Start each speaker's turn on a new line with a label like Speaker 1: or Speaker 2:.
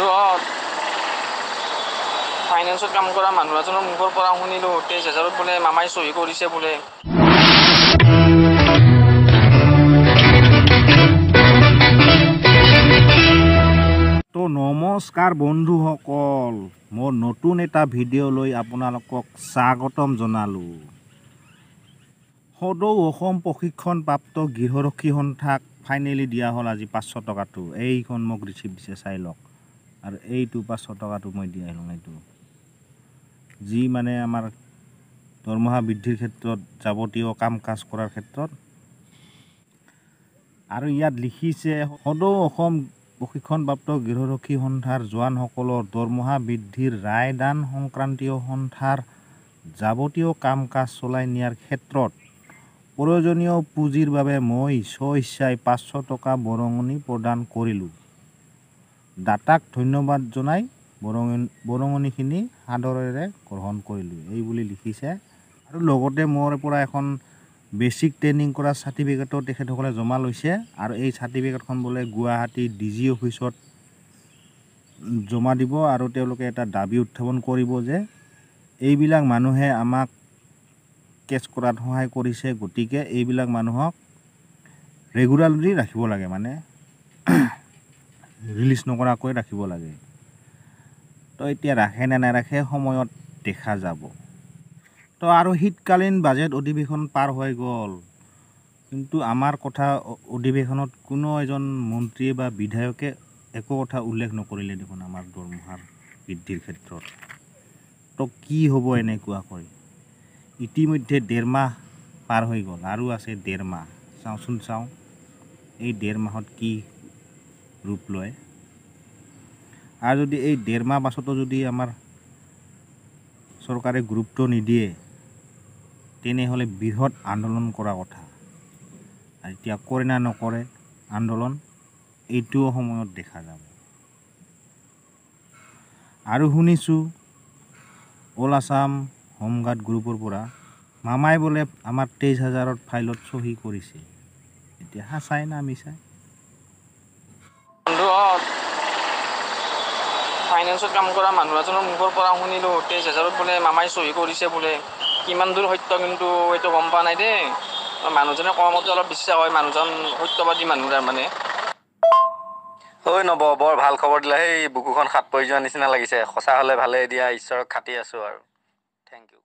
Speaker 1: বন্ধুহঁত ফাইনেন্সত কাম কৰা মানুহ এজনৰ মুখৰ পৰা শুনিলোঁ 23,000 বোলে মামাই চহী কৰিছে বোলে।
Speaker 2: তো নমস্কাৰ বন্ধুসকল, মোৰ নতুন এটা ভিডিঅ' লৈ আপোনালোকক স্বাগতম জনালোঁ। সদৌ অসম প্ৰশিক্ষণপ্ৰাপ্ত গৃহৰক্ষী সন্থাক ফাইনেলি দিয়া হ'ল আজি 500 টকাটো। এইখন মোক ৰিচিপ্ট দিছে, চাই লওক। আৰু এইটো 500 টকাটো মই দি আহিলোঁ। এইটো যি মানে আমাৰ দৰমহা বৃদ্ধিৰ ক্ষেত্ৰত যাৱতীয় কাম কাজ কৰাৰ ক্ষেত্ৰত। আৰু ইয়াত লিখিছে সদৌ অসম প্ৰশিক্ষণপ্ৰাপ্ত গৃহৰক্ষী সন্থাৰ জোৱানসকলৰ দৰমহা বৃদ্ধিৰ ৰায়দান সংক্ৰান্তীয় সন্থাৰ যাৱতীয় কাম কাজ চলাই নিয়াৰ ক্ষেত্ৰত প্ৰয়োজনীয় পুঁজিৰ বাবে মই স্বইচ্ছাই 500 টকা বৰঙণি প্ৰদান কৰিলোঁ। দাতাক ধন্যবাদ জনাই বৰঙণিখিনি সাদৰেৰে গ্ৰহণ কৰিলোঁ, এই বুলি লিখিছে। আৰু লগতে মোৰ পৰা এখন বেছিক ট্ৰেইনিং কৰা চাৰ্টিফিকেটো তেখেতসকলে জমা লৈছে। আৰু এই চাৰ্টিফিকেটখন বোলে গুৱাহাটী DG অফিচত জমা দিব। আৰু তেওঁলোকে এটা দাবী উত্থাপন কৰিব যে এইবিলাক মানুহে আমাক কেছ কৰাত সহায় কৰিছে, গতিকে এইবিলাক মানুহক ৰেগুলাৰলি ৰাখিব লাগে, মানে ৰিলিজ নকৰাকৈ ৰাখিব লাগে। তো এতিয়া ৰাখে নে নাৰাখে সময়ত দেখা যাব। তো আৰু শীতকালীন বাজেট অধিৱেশন পাৰ হৈ গ'ল, কিন্তু আমাৰ কথা অধিৱেশনত কোনো এজন মন্ত্ৰীয়ে বা বিধায়কে একো কথা উল্লেখ নকৰিলে দেখোন আমাৰ দৰমহাৰ বৃদ্ধিৰ ক্ষেত্ৰত। তো কি হ'ব এনেকুৱা কৰি? ইতিমধ্যে 1.5 মাহ পাৰ হৈ গ'ল, আৰু আছে 1.5 মাহ। চাওঁচোন এই 1.5 মাহত কি ৰূপ লয়। আৰু যদি এই 1.5 মাহ পাছতো যদি আমাৰ চৰকাৰে গুৰুত্ব নিদিয়ে, তেনেহ'লে বৃহৎ আন্দোলন কৰা কথা। আৰু এতিয়া কৰে না নকৰে আন্দোলন, এইটোও সময়ত দেখা যাব। আৰু শুনিছোঁ অল আছাম হোমগাৰ্ড গ্ৰুপৰ পৰা মামাই বোলে আমাৰ 23,000 ফাইলত চহী কৰিছে। এতিয়া সঁচাই না মিছাই?
Speaker 1: বন্ধুহঁত ফাইনেন্সত কাম কৰা মানুহ এজনৰ মুখৰ পৰা শুনিলোঁ 23,000 বোলে মামাই চহী কৰিছে বোলে। কিমান দূৰ সত্য কিন্তু এইটো গম পোৱা নাই দেই। মানুহজনে কোৱা মতে অলপ বিশ্বাস হয়, মানুহজন সত্যবাদী মানুহ তাৰমানে। ঐ নব, বৰ ভাল খবৰ দিলা। সেই বুকুখন সাত পৰি যোৱা নিচিনা লাগিছে। সঁচা হ'লে ভালেই দিয়া, ঈশ্বৰক খাটি আছোঁ আৰু। Thank U.